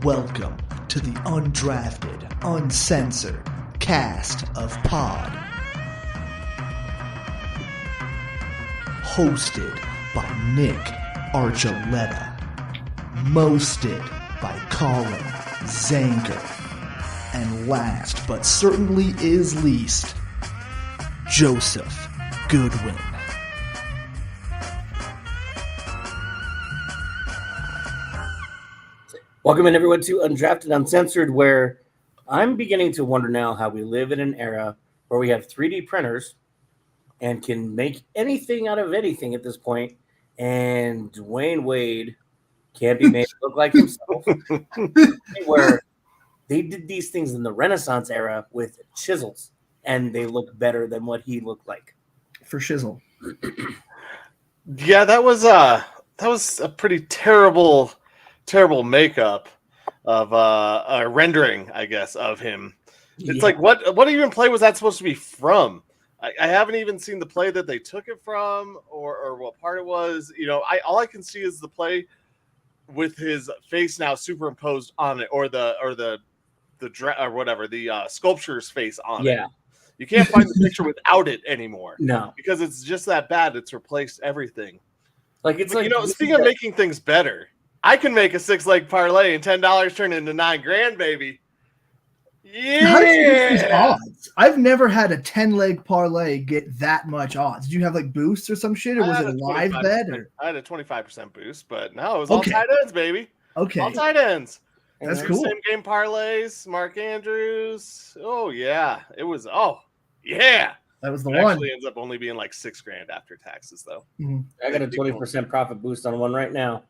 Welcome to the Undrafted, Uncensored cast of Pod. Hosted by Nick Archuleta. Mosted by Colin Zanker. And last but certainly is least, Joseph Goodwin. Welcome in, everyone, to Undrafted, Uncensored, where I'm beginning to wonder now how we live in an era where we have 3D printers and can make anything out of anything at this point, and Dwayne Wade can't be made to look like himself. Where they did these things in the Renaissance era with chisels, and they look better than what he looked like. For shizzle. Yeah, that was a pretty terrible makeup of a rendering, I guess, of him. It's like what even play was that supposed to be from? I haven't even seen the play that they took it from or what part it was. You know, all I can see is the play with his face now superimposed on it, or the sculpture's face on it. You can't find the picture without it anymore. No, because it's just that bad. It's replaced everything. Like it's like, you know, speaking of making things better, I can make a 6-leg parlay and $10 turn into $9,000, baby. Yeah. How did you get these odds? I've never had a 10-leg parlay get that much odds. Did you have like boosts or some shit, or was it a live bet? I had a 25% boost, but no, it was all tight ends, baby. Okay, all tight ends. That's cool. Same game parlays, Mark Andrews. Oh yeah, it was. Oh yeah, that was the it one. Actually, ends up only being like $6,000 after taxes, though. Mm-hmm. I got a 20% profit boost on one right now.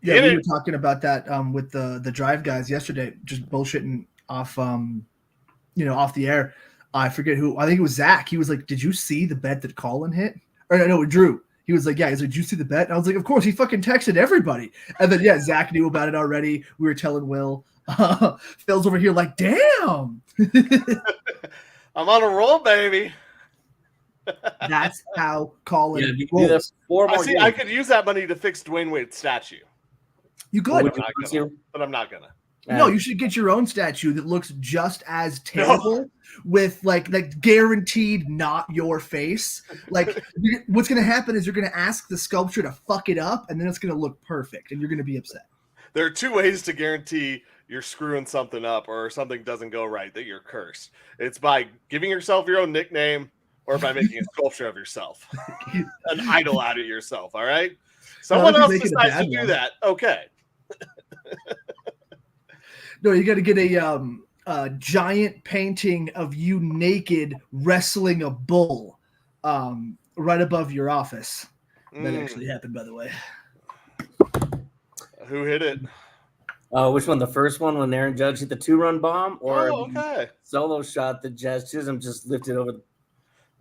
Yeah, we were talking about that with the drive guys yesterday, just bullshitting off off the air. I forget who. I think it was Zach. He was like, "Did you see the bet that Colin hit?" Or no, Drew. He was like, "Yeah." He's like, "Did you see the bet?" And I was like, "Of course." He fucking texted everybody. And then Zach knew about it already. We were telling Will. Phil's over here like, "Damn." I'm on a roll, baby. That's how Colin rolls. I could use that money to fix Dwayne Wade's statue. You could, but I'm not gonna. No, you should get your own statue that looks just as terrible with like guaranteed not your face. Like what's going to happen is you're going to ask the sculpture to fuck it up, and then it's going to look perfect, and you're going to be upset. There are two ways to guarantee you're screwing something up or something doesn't go right, that you're cursed. It's by giving yourself your own nickname or by making a sculpture of yourself, an idol out of yourself. All right. Someone else decides to do that. Okay. No, you got to get a giant painting of you naked wrestling a bull right above your office. That actually happened, by the way. Who hit it? Which one? The first one when Aaron Judge hit the 2-run bomb, or the solo shot that Jazz Chisholm just lifted over?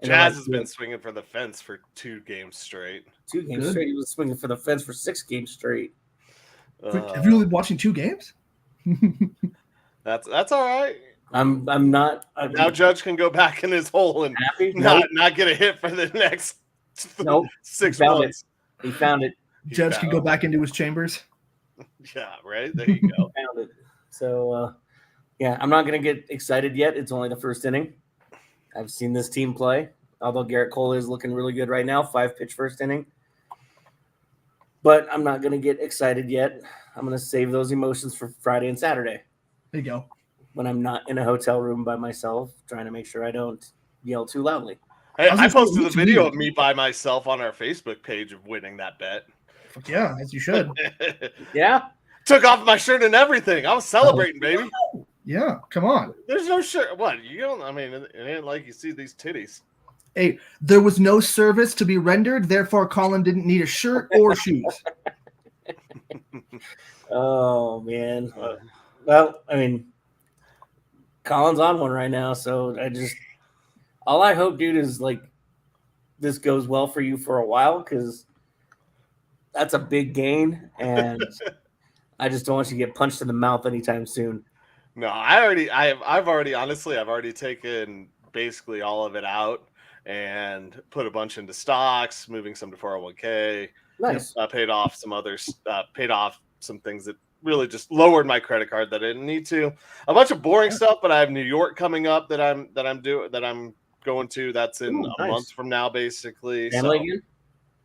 Jazz has been swinging for the fence for 2 games straight. 2 games straight. He was swinging for the fence for 6 games straight. Have you really watching 2 games? That's all right. I'm not. Now Judge can go back in his hole and not get a hit for the next 6 months. He found it. Judge can go back into his chambers. Yeah, right. There you go. Found it. So, I'm not going to get excited yet. It's only the first inning. I've seen this team play, although Garrett Cole is looking really good right now. 5-pitch first inning. But I'm not going to get excited yet. I'm going to save those emotions for Friday and Saturday. There you go. When I'm not in a hotel room by myself, trying to make sure I don't yell too loudly. Hey, I posted a video of me by myself on our Facebook page of winning that bet. Yeah, as you should. Yeah. Took off my shirt and everything. I was celebrating, baby. Yeah, come on. There's no shirt. What? You don't, I mean, it ain't like you see these titties. Hey, there was no service to be rendered, therefore Colin didn't need a shirt or shoes. Oh, man. Well, I mean, Colin's on one right now, so all I hope, dude, is like this goes well for you for a while, because that's a big gain, and I just don't want you to get punched in the mouth anytime soon. No, I've already taken basically all of it out and put a bunch into stocks, moving some to 401k. Nice. Paid off some others. Paid off some things that really just lowered my credit card that I didn't need to. A bunch of boring stuff, but I have New York coming up that I'm going to. That's in a month from now, basically. Family again?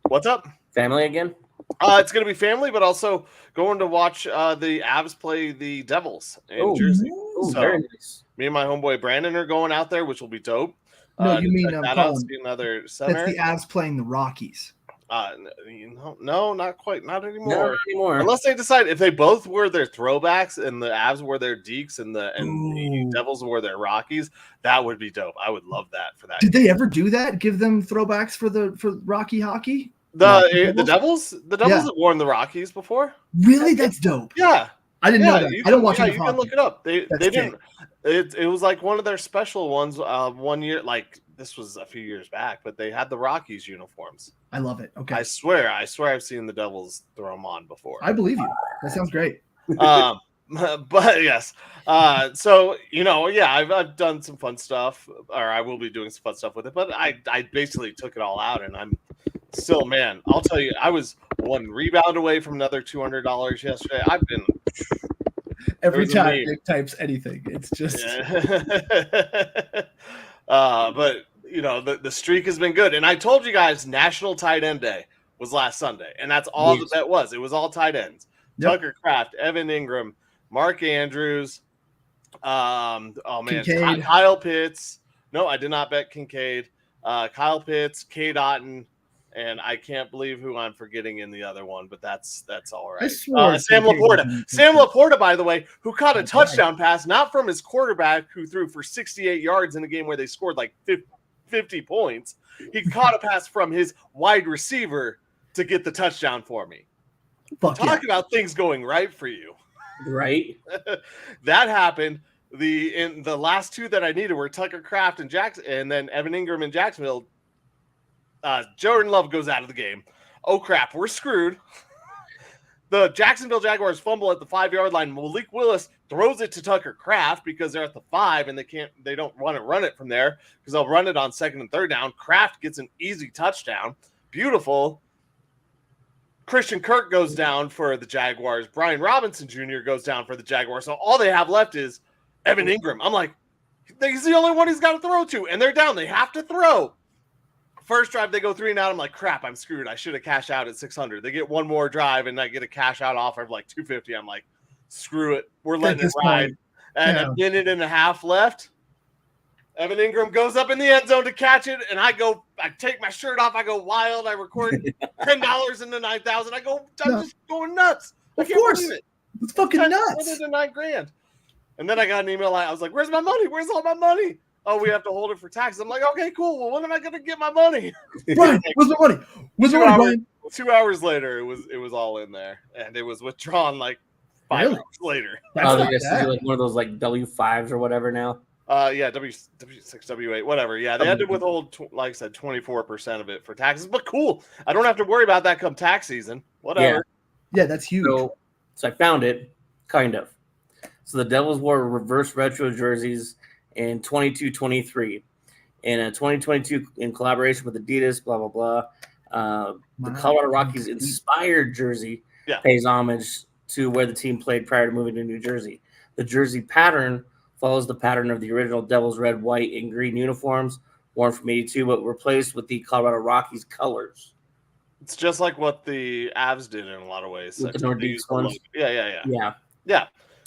What's up? Family again? It's going to be family, but also going to watch the Avs play the Devils in Jersey. So, very nice. Me and my homeboy Brandon are going out there, which will be dope. No, you mean another center? That's the Avs playing the Rockies. No, not quite, not anymore. No, not anymore. Unless they decide if they both were their throwbacks and the Avs were their Deeks and the Devils were their Rockies, that would be dope. I would love that for that. Did they ever do that? Give them throwbacks for Rocky hockey? The Devils have worn the Rockies before. Really? That's dope. Yeah. I didn't know that. I don't watch it. You can look it up. They didn't. It was like one of their special ones. 1 year, like this was a few years back, but they had the Rockies uniforms. I love it. Okay. I swear, I've seen the Devils throw them on before. I believe you. That sounds great. But yes. So I've done some fun stuff, or I will be doing some fun stuff with it. But I basically took it all out, and I'm still, man. I'll tell you, I was one rebound away from another $200 yesterday. I've been. Every time Nick types anything, it's just. But the streak has been good, and I told you guys National Tight End Day was last Sunday, and that's all that was. It was all tight ends: Tucker Kraft, Evan Ingram, Mark Andrews. Kincaid. Kyle Pitts. No, I did not bet Kincaid. Kyle Pitts, Cade Otton. And I can't believe who I'm forgetting in the other one, but that's all right. Sam Laporta. Sam Laporta, by the way, who caught a touchdown pass, not from his quarterback who threw for 68 yards in a game where they scored like 50 points. He caught a pass from his wide receiver to get the touchdown for me. Talk about things going right for you. Right. That happened. The last two that I needed were Tucker Kraft and Jackson, and then Evan Ingram in Jacksonville. Jordan Love goes out of the game. Oh crap, we're screwed. The Jacksonville Jaguars fumble at the 5-yard line. Malik Willis throws it to Tucker Kraft because they're at the 5 and they don't want to run it from there because they'll run it on 2nd and 3rd down. Kraft gets an easy touchdown. Beautiful. Christian Kirk goes down for the Jaguars. Brian Robinson Jr. goes down for the Jaguars. So all they have left is Evan Ingram. I'm like, he's the only one he's got to throw to, and they're down. They have to throw. First drive, they go 3 and out. I'm like, crap, I'm screwed. I should have cashed out at 600. They get one more drive, and I get a cash out offer of like 250. I'm like, screw it. We're letting it ride. And a minute and a half left. Evan Ingram goes up in the end zone to catch it, and I take my shirt off. I go wild. I record $10 in the 9,000. I'm just going nuts. Of course. It's fucking nuts. Other than $9,000. And then I got an email. I was like, where's my money? Where's all my money? Oh, we have to hold it for taxes. I'm like, okay, cool. Well, when am I going to get my money? Brian, where's my money? Where's my money, Brian? 2 hours later, it was all in there, and it was withdrawn like 5 hours later. I guess it's like one of those like W5s or whatever now. Yeah, W6, W8, whatever. Yeah, they had to withhold, like I said, 24% of it for taxes. But cool, I don't have to worry about that come tax season. Whatever. Yeah, that's huge. So I found it, kind of. So the Devils wore reverse retro jerseys in 22-23. In 2022, in collaboration with Adidas, blah, blah, blah. The Colorado Rockies inspired jersey pays homage to where the team played prior to moving to New Jersey. The jersey pattern follows the pattern of the original Devils red, white, and green uniforms worn from 82, but replaced with the Colorado Rockies colors. It's just like what the Avs did in a lot of ways. With the Nordiques ones. Yeah.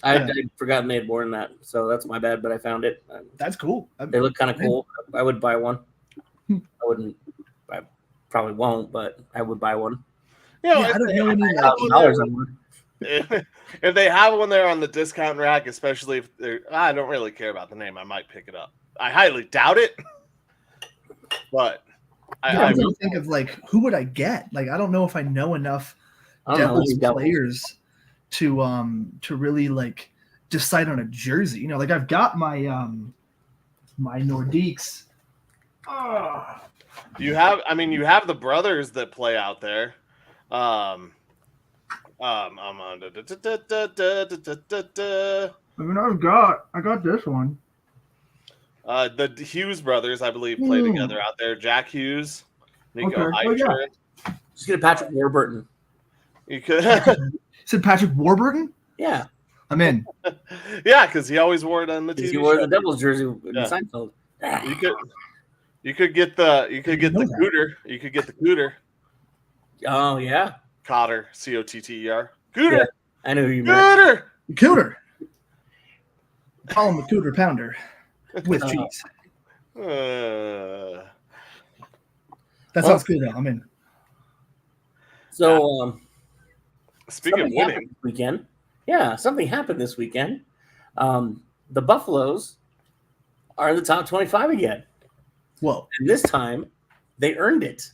I'd forgotten they had worn that, so that's my bad, but I found it. That's cool. They look kind of cool. I would buy one. I probably won't, but I would buy one. I don't know any $1,000 on one. If they have one there on the discount rack, especially if I don't really care about the name, I might pick it up. I highly doubt it, but I really think of like who would I get? Like I don't know if I know enough Devils players to really like decide on a jersey. You know, like I've got my my Nordiques. You have the brothers that play out there. I got this one. The Hughes brothers, I believe, play together out there. Jack Hughes, Nico Heidgren. Just get a Patrick Warburton. You could. said Patrick Warburton? Yeah. I'm in. Yeah, because he always wore it on the TV He wore show. the Devils jersey in Yeah. Seinfeld. You could get the cooter. You could get the cooter. Oh yeah. Cotter, Cotter. Cooter. Yeah, I know who you meant. Cooter. Cooter. Call him a cooter pounder with cheese. That sounds good though. I'm in. So speaking of winning, this weekend. Yeah, something happened this weekend. The Buffaloes are in the top 25 again. Whoa. And this time they earned it.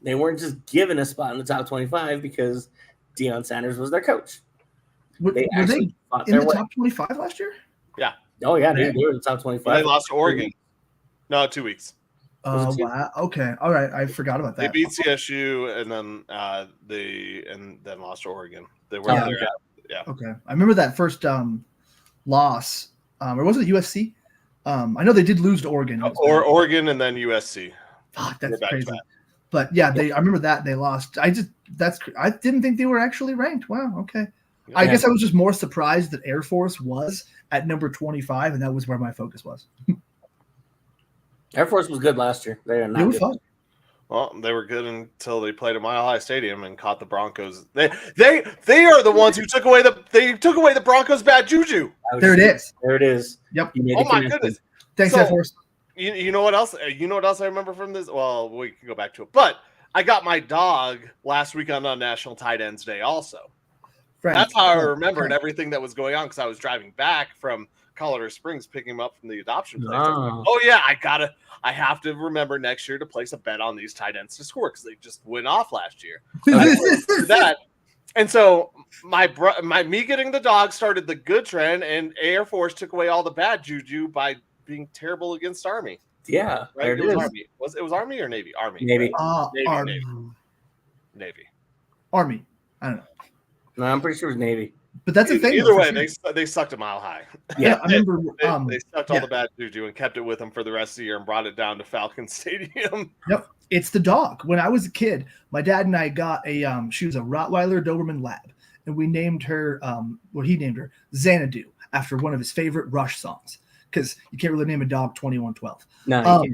They weren't just given a spot in the top 25 because Deion Sanders was their coach. Were they in the top 25 last year? Yeah. Oh, yeah. They were in the top 25. They lost to Oregon. No, 2 weeks. Wow. Okay. All right. I forgot about that. They beat CSU and then lost to Oregon. They were there. Yeah. Okay. I remember that first loss. Or was it USC? I know they did lose to Oregon. Or Oregon and then USC. Fuck, that's crazy. But yeah, I remember that they lost. I didn't think they were actually ranked. Wow. Okay. Yeah. I guess I was just more surprised that Air Force was at number 25, and that was where my focus was. Air Force was good last year. They were fun. Well, they were good until they played at Mile High Stadium and caught the Broncos. They are the ones who took away the Broncos' bad juju. There it is. There it is. Yep. Oh my goodness. Thanks, Air Force. You know what else? You know what else I remember from this? Well, we can go back to it. But I got my dog last weekend on National Tight Ends Day also. That's how I remembered everything that was going on because I was driving back from Colorado Springs picking him up from the adoption place. Oh yeah, I have to remember next year to place a bet on these tight ends to score because they just went off last year. That. And so me getting the dog started the good trend, and Air Force took away all the bad juju by being terrible against Army. Yeah, right. It was Army. It was Army or Navy? Army. Navy. Right? Navy. Army. I don't know. No, I'm pretty sure it was Navy. But that's the thing. Either way, they sucked a Mile High. Yeah, I remember. They sucked all the bad juju and kept it with them for the rest of the year and brought it down to Falcon Stadium. Yep, it's the dog. When I was a kid, my dad and I got she was a Rottweiler Doberman Lab, and we named her, he named her Xanadu after one of his favorite Rush songs. Because you can't really name a dog 2112. No,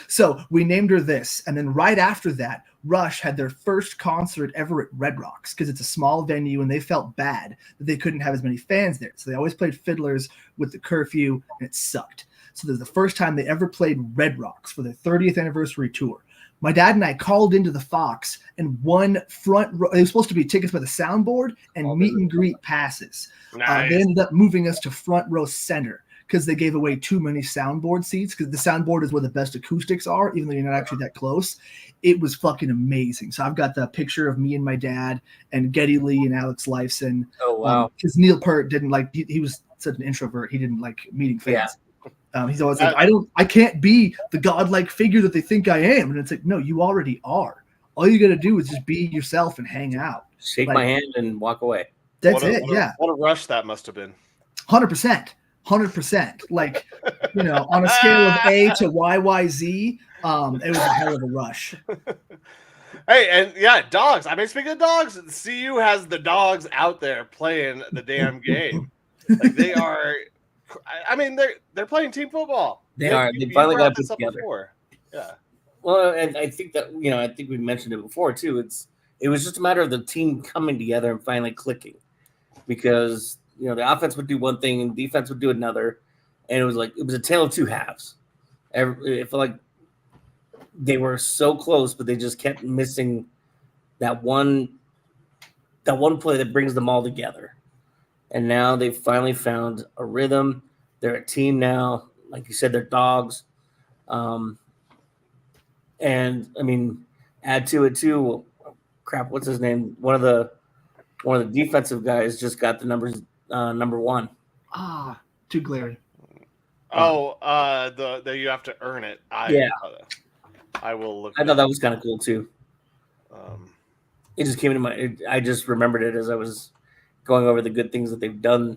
so we named her this, and then right after that, Rush had their first concert ever at Red Rocks because it's a small venue, and they felt bad that they couldn't have as many fans there. So they always played Fiddlers with the curfew, and it sucked. So this is the first time they ever played Red Rocks for their 30th anniversary tour. My dad and I called into the Fox and won front row. It was supposed to be tickets by the soundboard and meet and greet passes. Nice. They ended up moving us to front row center because they gave away too many soundboard seats because the soundboard is where the best acoustics are, even though you're not actually that close. It was fucking amazing. So I've got the picture of me and my dad and Geddy Lee and Alex Lifeson. Oh, wow. Because Neil Peart didn't like, he was such an introvert. He didn't like meeting fans. Yeah. He's always like, I can't be the godlike figure that they think I am. And it's like, no, you already are. All you got to do is just be yourself and hang out. Shake my hand and walk away. That's yeah. What a rush that must have been. 100%. 100%. Like, on a scale of A to YYZ, it was a hell of a rush. Hey, and yeah, dogs. I mean, speaking of dogs, CU has the dogs out there playing the damn game. Like they are. I mean, they're playing team football. They are. They finally got it together. Before. Yeah. Well, and I think that I think we mentioned it before too. It was just a matter of the team coming together and finally clicking, because the offense would do one thing and defense would do another, and it was a tale of two halves. It felt like they were so close, but they just kept missing that one play that brings them all together. And now they've finally found a rhythm. They're a team now. Like you said, they're dogs. And I mean, add to it too. Crap, what's his name? One of the defensive guys just got the number one. Too glaring. Oh, the you have to earn it. I will look. I thought that was kind of cool too. It just came into my. I just remembered it as I was going over the good things that they've done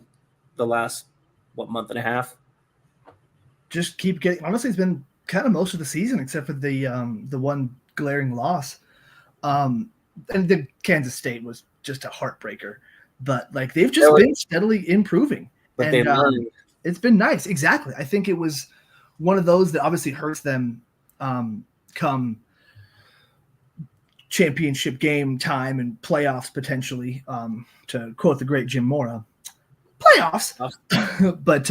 the last month and a half. Just keep getting. Honestly, it's been kind of most of the season, except for the one glaring loss. and the Kansas State was just a heartbreaker. But like they've just been steadily improving, but they learned. It's been nice. Exactly. I think it was one of those that obviously hurts them come championship game time and playoffs potentially. To quote the great Jim Mora, playoffs. But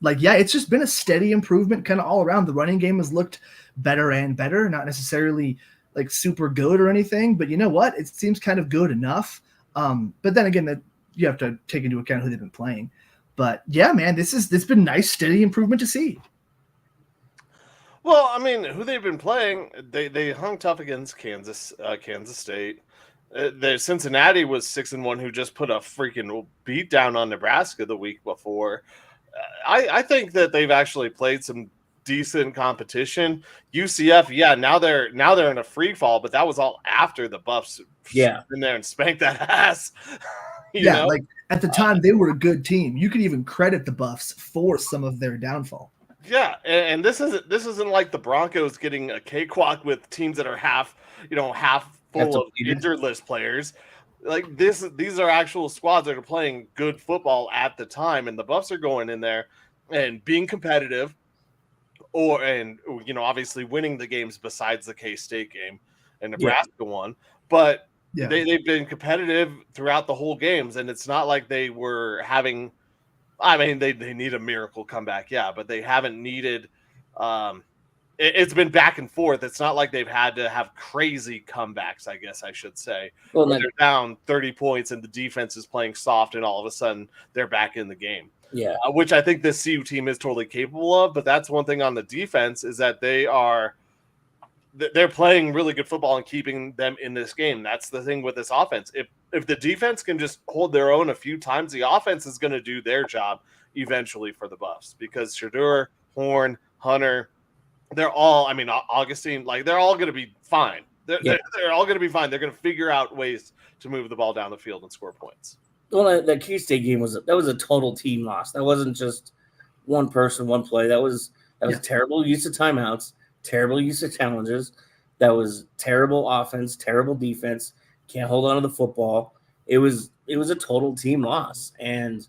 like yeah, it's just been a steady improvement kind of all around. The running game has looked better and better, not necessarily like super good or anything, but you know what? It seems kind of good enough. But then again, that you have to take into account who they've been playing. But yeah, man, this been nice, steady improvement to see. Well, I mean, who they've been playing, they hung tough against Kansas State. Cincinnati was 6-1, who just put a freaking beat down on Nebraska the week before. I think that they've actually played some decent competition. UCF, yeah, now they're in a free fall, but that was all after the Buffs in there and spanked that ass. you know? Like at the time they were a good team. You could even credit the Buffs for some of their downfall. Yeah, and this isn't like the Broncos getting a cakewalk with teams that are half full of injured list players. Like these are actual squads that are playing good football at the time, and the Buffs are going in there and being competitive. Obviously winning the games besides the K-State game and Nebraska won, but they've been competitive throughout the whole games, and it's not like they were having. I mean, they need a miracle comeback, but they haven't needed. It's been back and forth. It's not like they've had to have crazy comebacks, I guess I should say. Well, they're down 30 points and the defense is playing soft, and all of a sudden they're back in the game. Yeah, which I think this CU team is totally capable of. But that's one thing on the defense is that they're playing really good football and keeping them in this game. That's the thing with this offense. If the defense can just hold their own a few times, the offense is going to do their job eventually for the Buffs, because Shedeur, Horn, Hunter, they're all, I mean, Augustine, like they're all going to be fine. They're all going to be fine. They're going to figure out ways to move the ball down the field and score points. Well, that K-State game was a total team loss. That wasn't just one person, one play. That was terrible use of timeouts, terrible use of challenges. That was terrible offense, terrible defense. Can't hold on to the football. It was a total team loss. And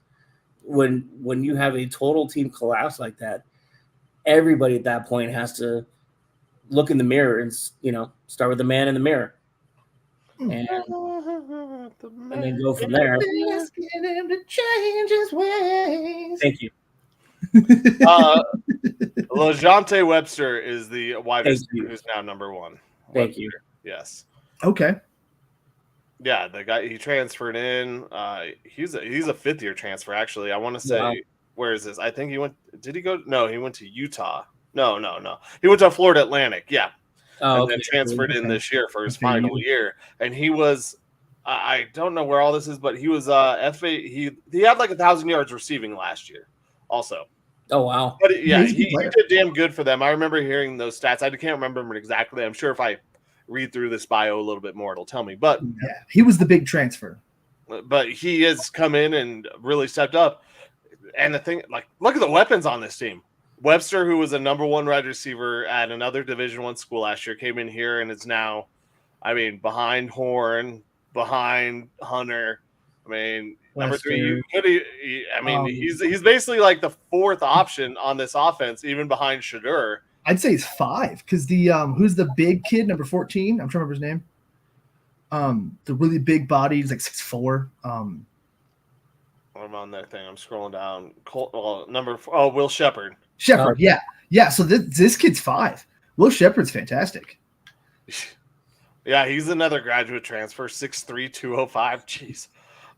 when you have a total team collapse like that, everybody at that point has to look in the mirror and start with the man in the mirror. And then go from there. Thank you. LaJohntay Webster is the wide receiver who's now number one. Thank you. Yes. Okay. Yeah, the guy, he transferred in. He's a fifth-year transfer, actually. I want to say, where is this? I think he went. Did he go? No, he went to Utah. No. He went to Florida Atlantic. Yeah. And then transferred in this year for his final year. And he was, I don't know where all this is, but he was FA. He had like 1,000 yards receiving last year also. Oh, wow. But he did damn good for them. I remember hearing those stats. I can't remember them exactly. I'm sure if I read through this bio a little bit more, it'll tell me. But he was the big transfer. But he has come in and really stepped up. And the thing, like, look at the weapons on this team. Webster, who was a number one wide receiver at another Division I school last year, came in here and is now, I mean, behind Horn, behind Hunter. I mean, number three. He's basically like the fourth option on this offense, even behind Shedeur. I'd say he's 5 because the who's the big kid, number 14? I'm trying to remember his name. The really big body, he's like 6'4". I'm on that thing. I'm scrolling down. Will Shepard. Yeah. So this kid's 5. Will Shepard's fantastic. Yeah, he's another graduate transfer, 6'3", 205. Jeez.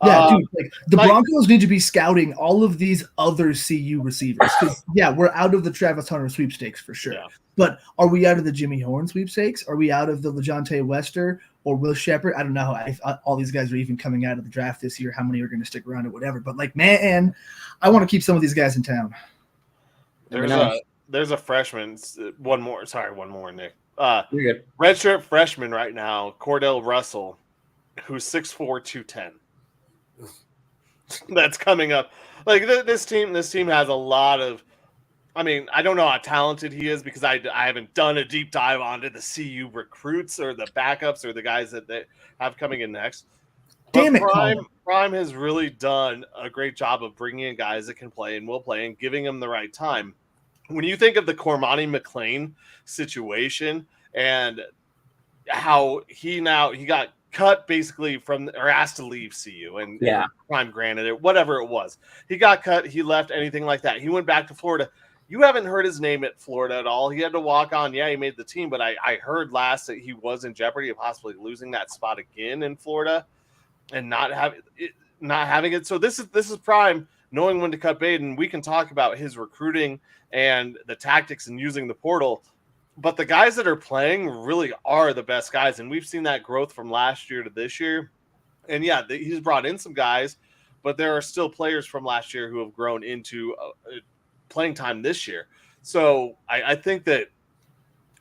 Yeah, dude. Like the Broncos need to be scouting all of these other CU receivers. We're out of the Travis Hunter sweepstakes for sure. Yeah. But are we out of the Jimmy Horn sweepstakes? Are we out of the LaJohntay Webster or Will Shepard? I don't know if all these guys are even coming out of the draft this year, how many are going to stick around or whatever. But like, man, I want to keep some of these guys in town. There's a freshman. One more, Nick. Redshirt freshman right now, Cordell Russell, who's 6'4", 210. That's coming up. Like this team has a lot of I mean, I don't know how talented he is because I haven't done a deep dive onto the CU recruits or the backups or the guys that they have coming in next. But Damn it, Colin. Prime has really done a great job of bringing in guys that can play and will play and giving them the right time. When you think of the Cormani McLean situation and how he got cut basically from or asked to leave CU and Prime granted it, whatever it was. He got cut, he left, anything like that. He went back to Florida. You haven't heard his name at Florida at all. He had to walk on. Yeah, he made the team, but I heard last that he was in jeopardy of possibly losing that spot again in Florida and not having it. So this is Prime knowing when to cut bait, and we can talk about his recruiting and the tactics and using the portal. But the guys that are playing really are the best guys, and we've seen that growth from last year to this year. And yeah, he's brought in some guys, but there are still players from last year who have grown into playing time this year. So I think that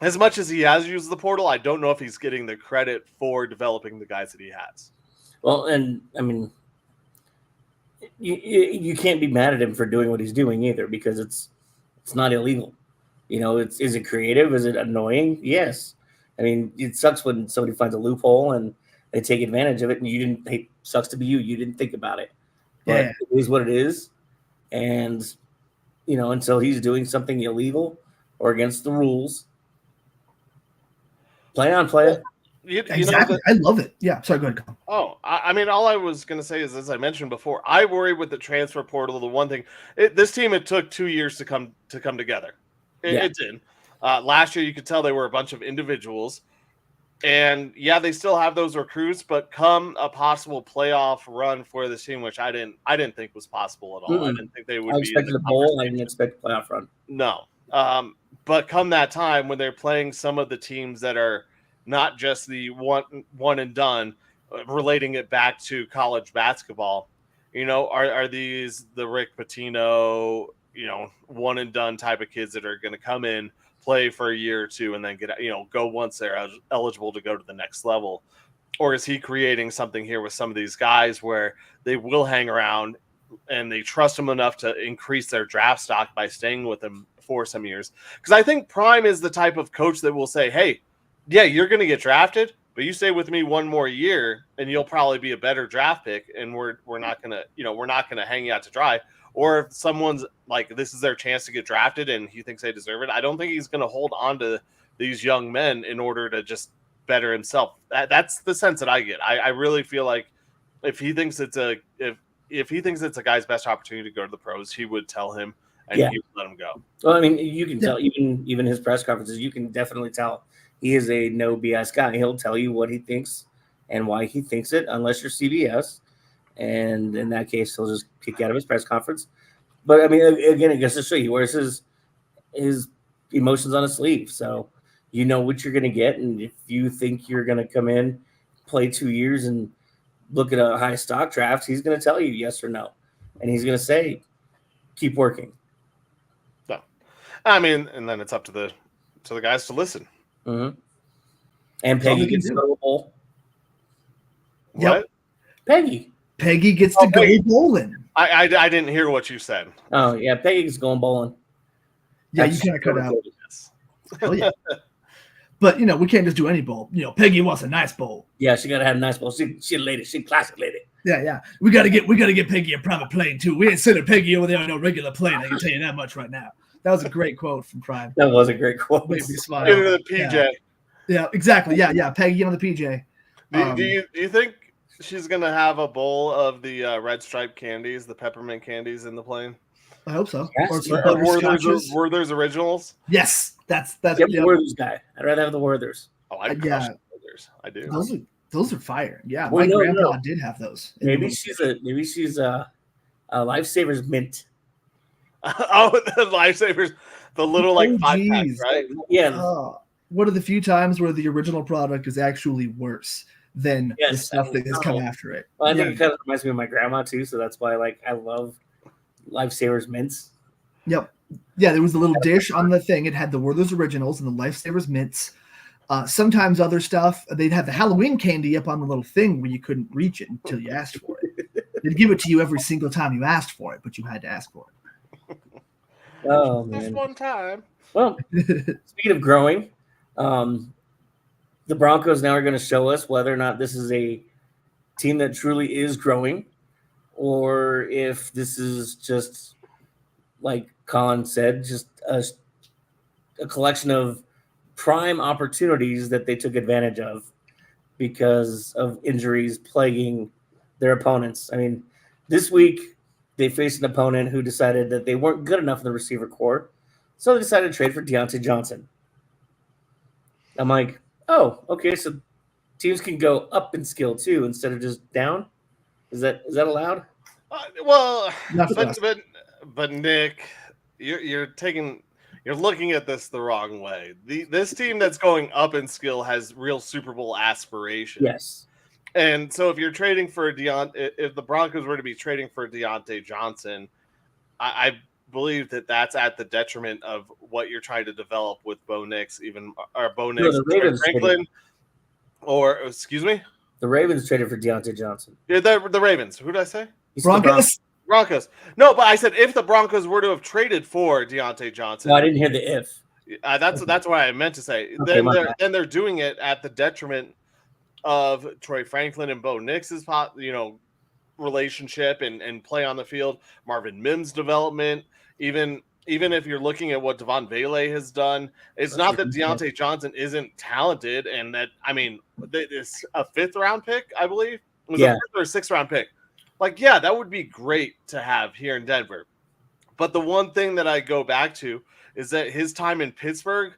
as much as he has used the portal, I don't know if he's getting the credit for developing the guys that he has. Well, and I mean, you can't be mad at him for doing what he's doing either, because it's not illegal. You know, is it creative? Is it annoying? Yes. I mean, it sucks when somebody finds a loophole and they take advantage of it, and it sucks to be you. You didn't think about it. But it is what it is. And, you know, until he's doing something illegal or against the rules, play on, play it. Exactly. I love it. Yeah. Sorry, go ahead. Oh, I mean, all I was going to say is, as I mentioned before, I worry with the transfer portal. The one thing, this team, it took 2 years to come together. It did. Last year, you could tell they were a bunch of individuals. And yeah, they still have those recruits, but come a possible playoff run for this team, which I didn't think was possible at all. I didn't think they would. I expected a bowl. I didn't expect a playoff run. No, but come that time when they're playing some of the teams that are not just the one and done, relating it back to college basketball, you know, are these the Rick Pitino, you know, one and done type of kids that are going to come in, play for a year or two, and then go once they're eligible to go to the next level? Or is he creating something here with some of these guys where they will hang around and they trust him enough to increase their draft stock by staying with him for some years? Because I think Prime is the type of coach that will say, hey, yeah, you're going to get drafted, but you stay with me one more year and you'll probably be a better draft pick, and we're not going to hang you out to dry. Or if someone's like, this is their chance to get drafted and he thinks they deserve it, I don't think he's going to hold on to these young men in order to just better himself. That's the sense that I get. I really feel like if he thinks it's a guy's best opportunity to go to the pros, he would tell him and he would let him go. Well, I mean, you can tell even his press conferences, you can definitely tell he is a no BS guy. He'll tell you what he thinks and why he thinks it, unless you're CBS. And in that case, he'll just kick you out of his press conference. But I mean, again, it goes to show you, he wears his emotions on his sleeve. So you know what you're going to get. And if you think you're going to come in, play 2 years, and look at a high stock draft, he's going to tell you yes or no. And he's going to say, keep working. No, I mean, and then it's up to the guys to listen. Mm-hmm. And Peggy gets to go to a bowl. What? Peggy gets to go bowling. I didn't hear what you said. Oh, yeah. Peggy's going bowling. Yeah, you kind of cut out. Oh, yeah. But, you know, we can't just do any bowl. You know, Peggy wants a nice bowl. Yeah, she got to have a nice bowl. She a lady. She a classic lady. Yeah. We got to get Peggy a private plane, too. We ain't sending Peggy over there on no regular plane. I can tell you that much right now. That was a great quote from Prime. That was a great quote. Made me smile. Get into the PJ. Yeah, exactly. Yeah. Peggy on the PJ. Do you think she's going to have a bowl of the red stripe candies, the peppermint candies in the plane? I hope so. Yes. Or Werther's originals? Yes, that's. Yep, the Werther's guy. I'd rather have the Werther's. Oh, I crush the Werther's. I do. Those are fire. Yeah, my grandpa did have those. Maybe she's a Lifesavers mint. Oh, the Lifesavers, the little 5-pack, right? Yeah. One of the few times where the original product is actually worse than the stuff that has come after it. Well, I think it kind of reminds me of my grandma too, so that's why I love Lifesavers mints. Yep. Yeah, there was a little dish on the thing. It had the Werther's Originals and the Lifesavers mints. Sometimes other stuff, they'd have the Halloween candy up on the little thing where you couldn't reach it until you asked for it. They'd give it to you every single time you asked for it, but you had to ask for it. Oh Just man. one time. Well, speaking of growing, the Broncos now are going to show us whether or not this is a team that truly is growing, or if this is just, like Colin said, just a collection of prime opportunities that they took advantage of because of injuries plaguing their opponents. I mean, this week they faced an opponent who decided that they weren't good enough in the receiver core, so they decided to trade for Deontay Johnson. I'm like, oh, okay, so teams can go up in skill too instead of just down. Is that allowed? Well, Not for us. but Nick, you're looking at this the wrong way. This team that's going up in skill has real Super Bowl aspirations. Yes. And so if you're trading for if the Broncos were to be trading for Deontay Johnson, I believe that's at the detriment of what you're trying to develop with Bo Nix, the Ravens Franklin, or excuse me, the Ravens traded for Deontay Johnson. Yeah, the Ravens. Who did I say? Broncos. Broncos. No, but I said if the Broncos were to have traded for Deontay Johnson. No, I didn't hear the if. That's what I meant to say. Okay, then they're doing it at the detriment of Troy Franklin and Bo Nix's relationship and play on the field. Marvin Mims' development. Even if you're looking at what Devon Vele has done, it's not that Deontay Johnson isn't talented, and that it's a 5th round pick, I believe. It was a 5th or 6th round pick. Like, yeah, that would be great to have here in Denver. But the one thing that I go back to is that his time in Pittsburgh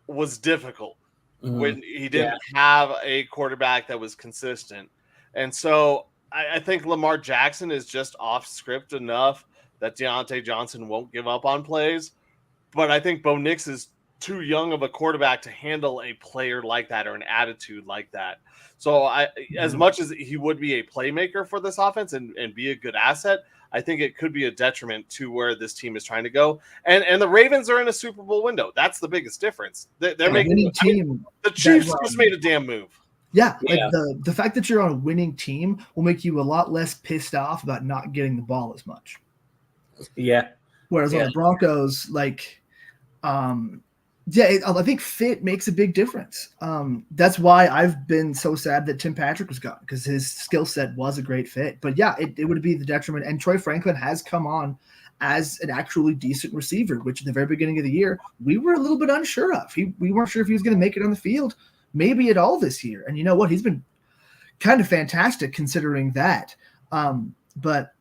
was difficult when he didn't have a quarterback that was consistent. And so I think Lamar Jackson is just off script enough that Deontay Johnson won't give up on plays. But I think Bo Nix is too young of a quarterback to handle a player like that or an attitude like that. So as much as he would be a playmaker for this offense and be a good asset, I think it could be a detriment to where this team is trying to go. And the Ravens are in a Super Bowl window. That's the biggest difference. They're making team. The Chiefs just made a damn move. Yeah, like the fact that you're on a winning team will make you a lot less pissed off about not getting the ball as much. Yeah. Whereas on the Broncos, I think fit makes a big difference. That's why I've been so sad that Tim Patrick was gone, because his skill set was a great fit. But yeah, it would be the detriment. And Troy Franklin has come on as an actually decent receiver, which in the very beginning of the year, we were a little bit unsure of. We weren't sure if he was going to make it on the field, maybe at all this year. And you know what? He's been kind of fantastic considering that. But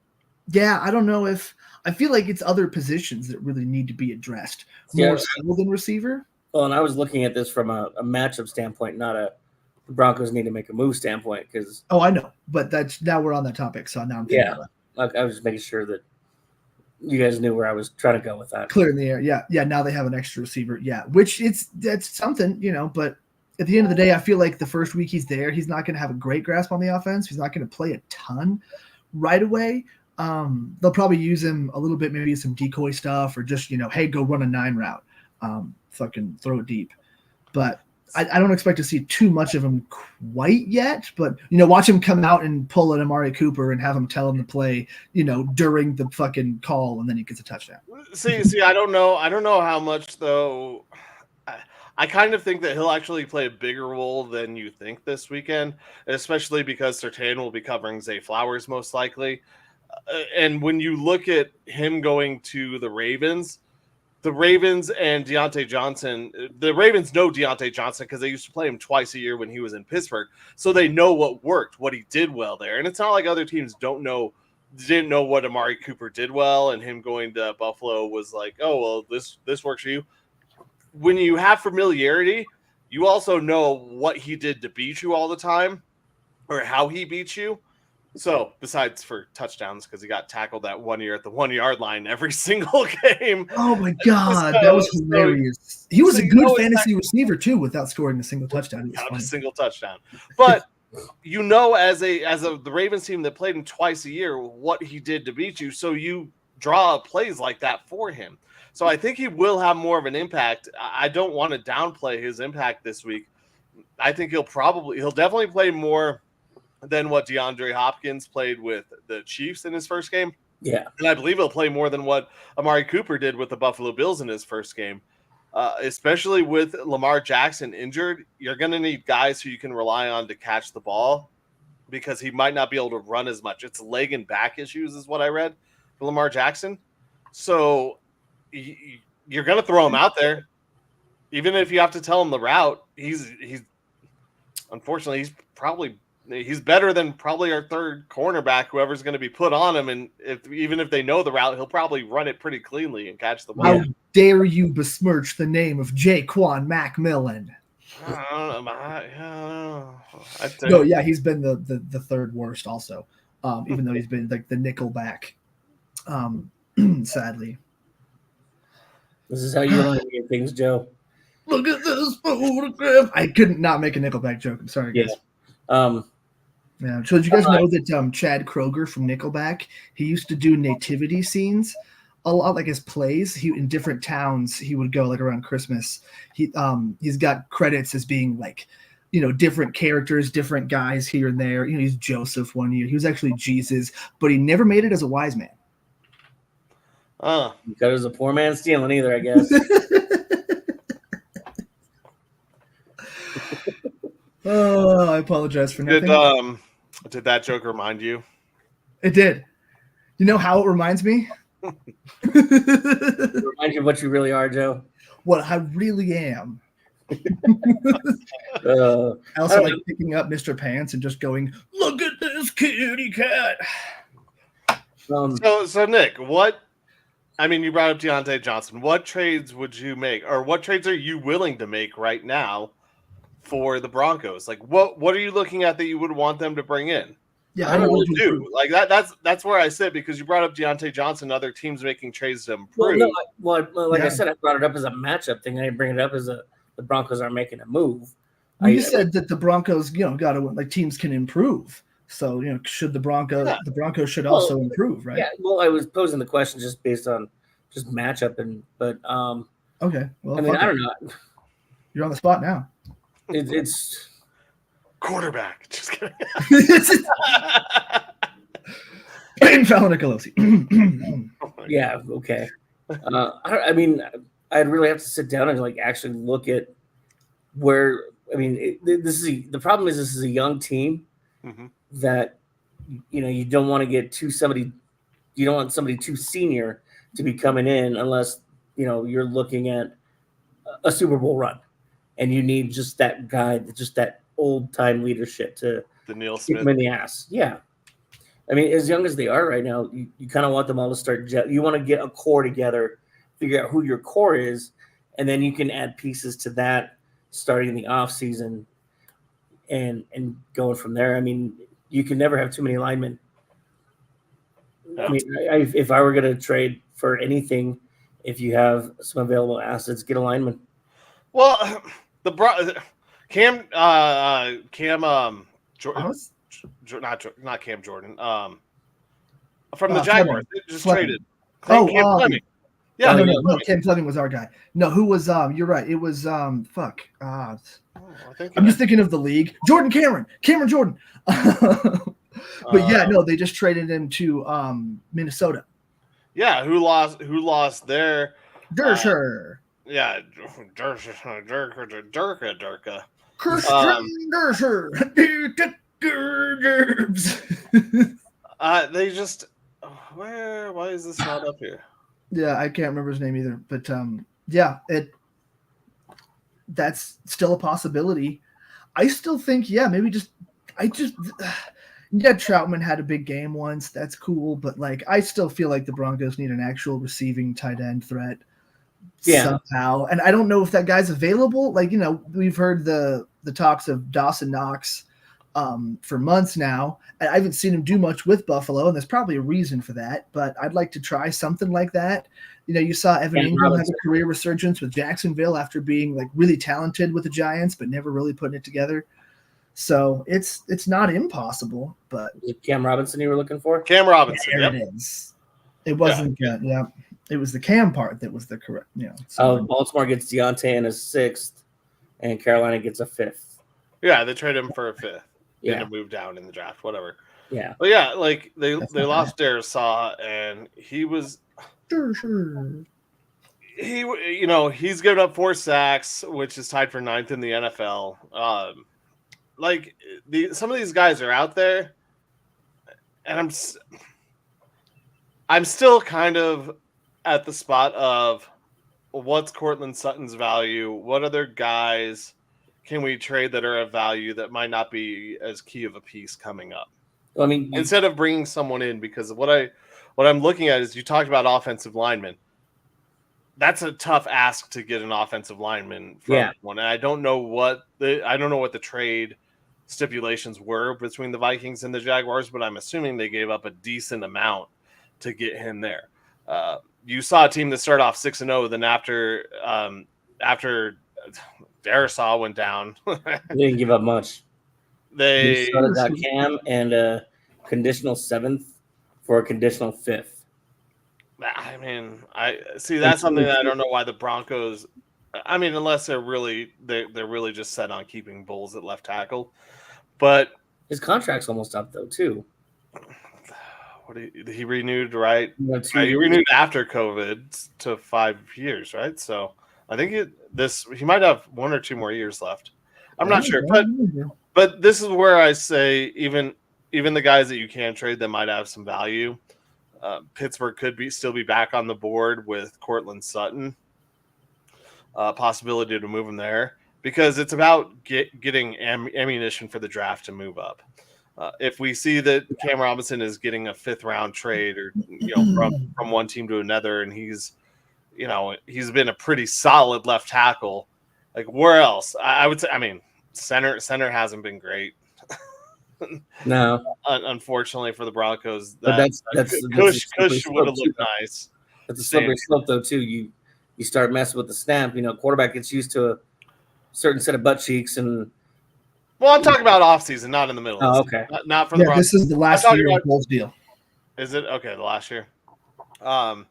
yeah, I don't know if – I feel like it's other positions that really need to be addressed. More skill than receiver. Well, and I was looking at this from a matchup standpoint, not a the Broncos need to make a move standpoint. Because I know, but now we're on that topic, so now I'm thinking about it. I was just making sure that you guys knew where I was trying to go with that. Clear in the air, yeah. Now they have an extra receiver, which that's something, But at the end of the day, I feel like the first week he's there, he's not going to have a great grasp on the offense. He's not going to play a ton right away. They'll probably use him a little bit, maybe some decoy stuff, or just hey, go run a 9 route, fucking throw it deep. But I don't expect to see too much of him quite yet. But watch him come out and pull an Amari Cooper and have him tell him to play, during the fucking call, and then he gets a touchdown. See, I don't know how much though. I kind of think that he'll actually play a bigger role than you think this weekend, especially because Surtain will be covering Zay Flowers most likely. And when you look at him going to the Ravens and Deontay Johnson, the Ravens know Deontay Johnson because they used to play him twice a year when he was in Pittsburgh. So they know what worked, what he did well there. And it's not like other teams didn't know what Amari Cooper did well, and him going to Buffalo was like, oh, well, this works for you. When you have familiarity, you also know what he did to beat you all the time or how he beat you. So besides for touchdowns, because he got tackled that 1 year at the 1 yard line every single game. Oh my God, that was hilarious. He was a good fantasy receiver too, without scoring a single touchdown. Not a single touchdown. But as the Ravens team that played him twice a year, what he did to beat you. So you draw plays like that for him. So I think he will have more of an impact. I don't want to downplay his impact this week. I think he'll definitely play more than what DeAndre Hopkins played with the Chiefs in his first game. Yeah. And I believe he'll play more than what Amari Cooper did with the Buffalo Bills in his first game. Especially with Lamar Jackson injured, you're going to need guys who you can rely on to catch the ball because he might not be able to run as much. It's leg and back issues is what I read for Lamar Jackson. So you're going to throw him out there. Even if you have to tell him the route, he's unfortunately he's better than probably our third cornerback, whoever's going to be put on him. And even if they know the route, he'll probably run it pretty cleanly and catch the ball. How dare you besmirch the name of Jaquan McMillan? I don't know. No, yeah, he's been the third worst also, even though he's been like the nickel back, sadly. This is how you learn to get things, Joe. Look at this photograph. I couldn't not make a Nickelback joke. I'm sorry, guys. Yeah. So did you guys know that Chad Kroeger from Nickelback, he used to do nativity scenes a lot, like his plays. He in different towns he would go like around Christmas. He's got credits as being like, different characters, different guys here and there. He's Joseph one year. He was actually Jesus, but he never made it as a wise man. Because as a poor man stealing either, I guess. Oh, I apologize for nothing. Did that joke remind you? It did. You know how it reminds me? It reminds you of what you really are, Joe. What I really am. I also like picking up Mr. Pants and just going, look at this kitty cat. So Nick, you brought up Deontay Johnson. What trades would you make, or what trades are you willing to make right now for the Broncos? Like, what are you looking at that you would want them to bring in? Yeah, I don't really do. Like that's where I sit, because you brought up Deontay Johnson, other teams making trades to improve. I said, I brought it up as a matchup thing. I didn't bring it up as the Broncos aren't making a move. You said that the Broncos, got to like teams can improve. So should the Broncos should also improve, right? Yeah. Well, I was posing the question just based on just matchup, but okay. Well, I don't know. You're on the spot now. It's quarterback. Just kidding. Ben Nicolosi. Yeah. Okay. I'd really have to sit down and like actually look at where. The problem is this is a young team that you don't want to get you don't want somebody too senior to be coming in unless you're looking at a Super Bowl run, and you need just that guy, just that old time leadership to the Neil kick Smith them in the ass. Yeah. As young as they are right now, you kind of want them all to start. You want to get a core together, figure out who your core is, and then you can add pieces to that starting in the off season and going from there. You can never have too many linemen. No. If I were going to trade for anything, if you have some available assets, get a lineman. Well, Cam Jordan, not Cam Jordan. From the Jaguars, they just traded. Cam Fleming. Yeah, no, Cam Fleming was our guy. No, who was? You're right. It was I'm just thinking of the league. Cameron Jordan. But they just traded him to Minnesota. Yeah, who lost their Dersher. Yeah, Durka. Christian Dersher. They just why is this not up here? Yeah, I can't remember his name either. But that's still a possibility. I still think, Troutman had a big game once. That's cool, but I still feel like the Broncos need an actual receiving tight end threat somehow. And I don't know if that guy's available. We've heard the talks of Dawson Knox for months now. And I haven't seen him do much with Buffalo, and there's probably a reason for that. But I'd like to try something like that. You saw Evan Ingram have a career resurgence with Jacksonville after being really talented with the Giants, but never really putting it together. So it's not impossible, but Cam Robinson you were looking for? Cam Robinson. There it is. It wasn't good. Yeah. It was the Cam part that was the correct. Baltimore gets Deontay in a 6th, and Carolina gets a 5th. Yeah, they trade him for a 5th. Yeah, to move down in the draft, whatever. Yeah. But yeah, like they That's not lost Darisaw, and he was Sure. he's given up 4 sacks, which is tied for 9th in the NFL. Like some of these guys are out there, and I'm still kind of at the spot of what's Cortland Sutton's value? What other guys can we trade that are of value that might not be as key of a piece coming up? I mean, Instead of bringing someone in, because what I'm looking at is you talked about offensive linemen. That's a tough ask to get an offensive lineman from one. And I don't know what the trade stipulations were between the Vikings and the Jaguars, but I'm assuming they gave up a decent amount to get him there. You saw a team that started off 6-0, then after Darisaw went down, they didn't give up much. They got Cam and a conditional 7th for a conditional 5th. I mean, I see that's something that I don't know why the Broncos. I mean, unless they're really just set on keeping Bulls at left tackle, but his contract's almost up though too. What he renewed, right? He renewed after COVID to 5 years, right? So I think he might have 1 or 2 more years left. I'm not sure, but this is where I say even the guys that you can trade that might have some value. Pittsburgh could still be back on the board with Cortland Sutton. Possibility to move him there because it's about getting ammunition for the draft to move up. If we see that Cam Robinson is getting a 5th round trade or from one team to another, and he's been a pretty solid left tackle, like where else? I would say, I mean, center hasn't been great. No, unfortunately for the Broncos, but that's Cush would have looked nice. That's a slippery slope, though. Too, you start messing with the snap. Quarterback gets used to a certain set of butt cheeks, and well, I'm talking about offseason, not in the middle. Oh, okay, not for the Broncos. This is the last year of Bulls deal. Is it okay? The last year. I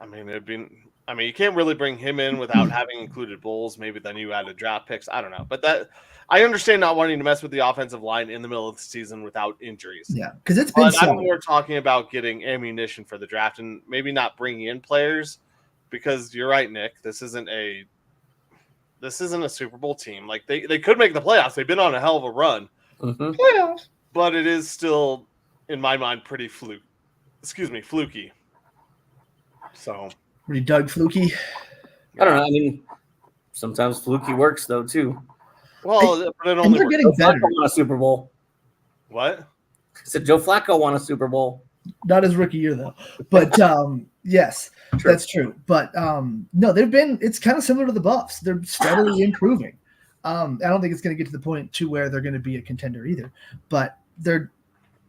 mean, you can't really bring him in without having included Bulls. Maybe then you added draft picks. I don't know, but I understand not wanting to mess with the offensive line in the middle of the season without injuries. Yeah, because it's been. I'm more talking about getting ammunition for the draft and maybe not bringing in players because you're right, Nick. This isn't a Super Bowl team. Like they could make the playoffs. They've been on a hell of a run. Mm-hmm. Playoffs, but it is still, in my mind, pretty fluky. So. Pretty Doug fluky. I don't know. I mean, sometimes fluky works though too. Well, but it only they're getting better. Won a Super Bowl. What? I said Joe Flacco won a Super Bowl. Not his rookie year though, but yes, true. That's true. But no, it's kind of similar to the Buffs. They're steadily improving. I don't think it's going to get to the point to where they're going to be a contender either, but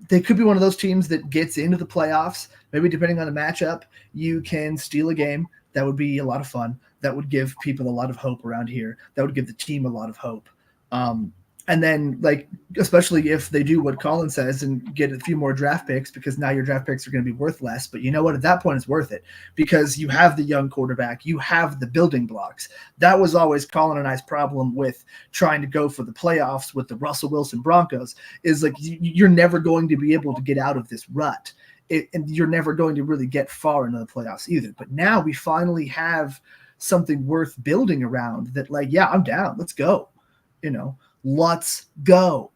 they could be one of those teams that gets into the playoffs. Maybe depending on the matchup, you can steal a game. That would be a lot of fun. That would give people a lot of hope around here. That would give the team a lot of hope. And then, especially if they do what Colin says and get a few more draft picks, because now your draft picks are going to be worth less. But you know what? At that point, it's worth it because you have the young quarterback. You have the building blocks. That was always Colin and I's problem with trying to go for the playoffs with the Russell Wilson Broncos is you're never going to be able to get out of this rut. And you're never going to really get far into the playoffs either. But now we finally have something worth building around that, I'm down. Let's go. Let's go.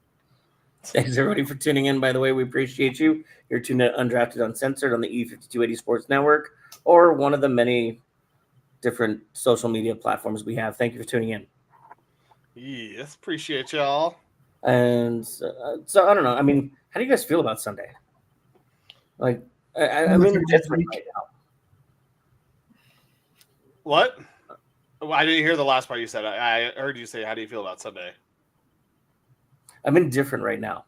Thanks, everybody, for tuning in. By the way, we appreciate you. You're tuned in Undrafted, Uncensored on the E5280 Sports Network or one of the many different social media platforms we have. Thank you for tuning in. Yes, appreciate y'all. And so I don't know. I mean, how do you guys feel about Sunday? I'm different right now. What? Well, I didn't hear the last part you said. I heard you say, "How do you feel about Sunday?" I'm indifferent right now.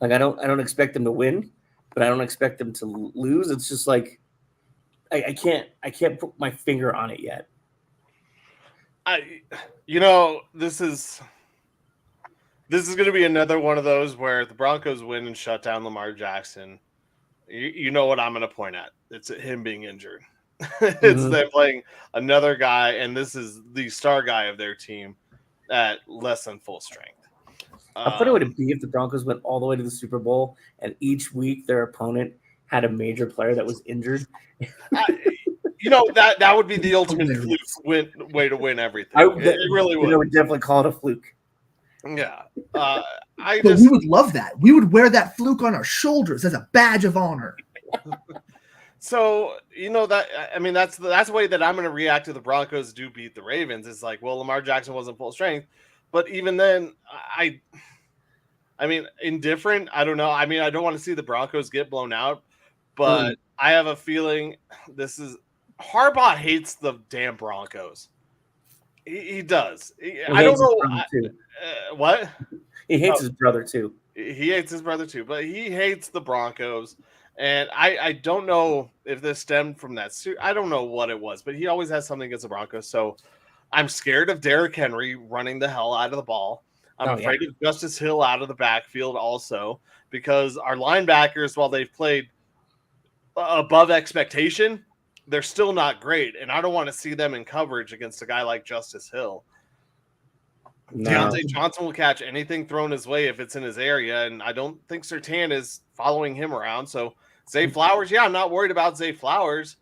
I don't expect them to win, but I don't expect them to lose. It's just I can't put my finger on it yet. This is going to be another one of those where the Broncos win and shut down Lamar Jackson. You know what I'm going to point at? It's him being injured. It's them playing another guy, and this is the star guy of their team at less than full strength. How funny would it be if the Broncos went all the way to the Super Bowl and each week their opponent had a major player that was injured? That would be the ultimate fluke way to win everything. It really would. I would definitely call it a fluke. Yeah. But we would love that. We would wear that fluke on our shoulders as a badge of honor. So, that's the way that I'm going to react to the Broncos do beat the Ravens. It's like, well, Lamar Jackson wasn't full strength. But even then, indifferent. I don't know. I don't want to see the Broncos get blown out. But I have a feeling Harbaugh hates the damn Broncos. He does. I don't know. What? He hates his brother, too. He hates his brother, too. But he hates the Broncos. And I don't know if this stemmed from that suit. I don't know what it was, but he always has something against the Broncos. So I'm scared of Derrick Henry running the hell out of the ball. I'm afraid of Justice Hill out of the backfield also, because our linebackers, while they've played above expectation, they're still not great. And I don't want to see them in coverage against a guy like Justice Hill. No. Deontay Johnson will catch anything thrown his way if it's in his area, and I don't think Surtain is following him around. So Zay Flowers, I'm not worried about Zay Flowers.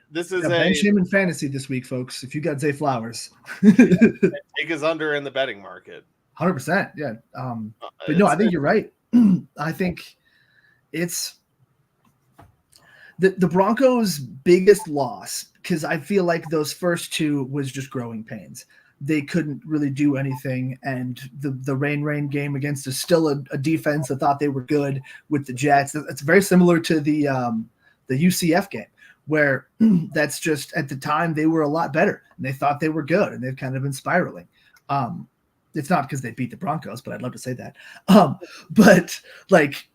This is bench him in fantasy this week, folks. If you got Zay Flowers, take his under in the betting market. 100%, yeah. But no, I think you're right. I think it's the Broncos' biggest loss, because I feel like those first two was just growing pains. They couldn't really do anything, and the rain game against is still a defense that thought they were good with the Jets. It's very similar to the UCF game, where that's just at the time they were a lot better and they thought they were good, and they've kind of been spiraling. It's not because they beat the Broncos, but I'd love to say that. But like,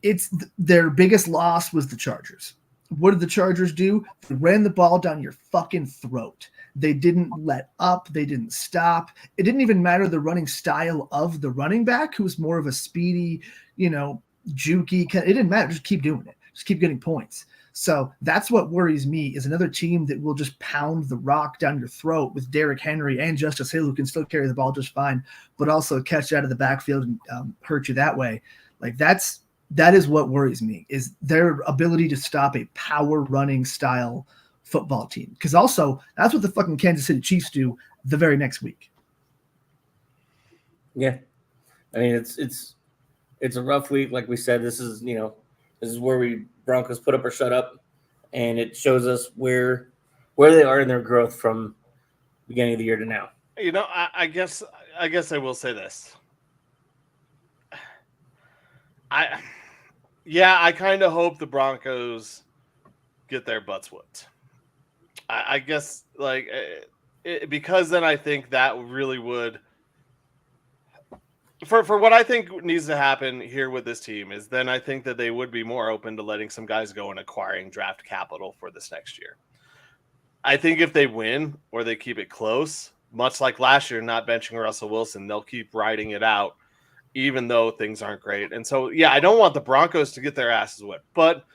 it's their biggest loss was the Chargers. What did the Chargers do? They ran the ball down your fucking throat. They didn't let up. They didn't stop. It didn't even matter the running style of the running back, who was more of a speedy, jukey. It didn't matter. Just keep doing it. Just keep getting points. So that's what worries me, is another team that will just pound the rock down your throat with Derrick Henry and Justice Hill, who can still carry the ball just fine, but also catch it out of the backfield and hurt you that way. Like that is what worries me, is their ability to stop a power running style football team. Because also that's what the fucking Kansas City Chiefs do the very next week. Yeah. I mean, it's a rough week. Like we said, this is where we Broncos put up or shut up, and it shows us where they are in their growth from beginning of the year to now. I guess I will say this. I kind of hope the Broncos get their butts whooped. I guess because then I think that really would, for what I think needs to happen here with this team, is then I think that they would be more open to letting some guys go and acquiring draft capital for this next year. I think if they win or they keep it close, much like last year, not benching Russell Wilson, they'll keep riding it out, even though things aren't great. And so, I don't want the Broncos to get their asses whipped, but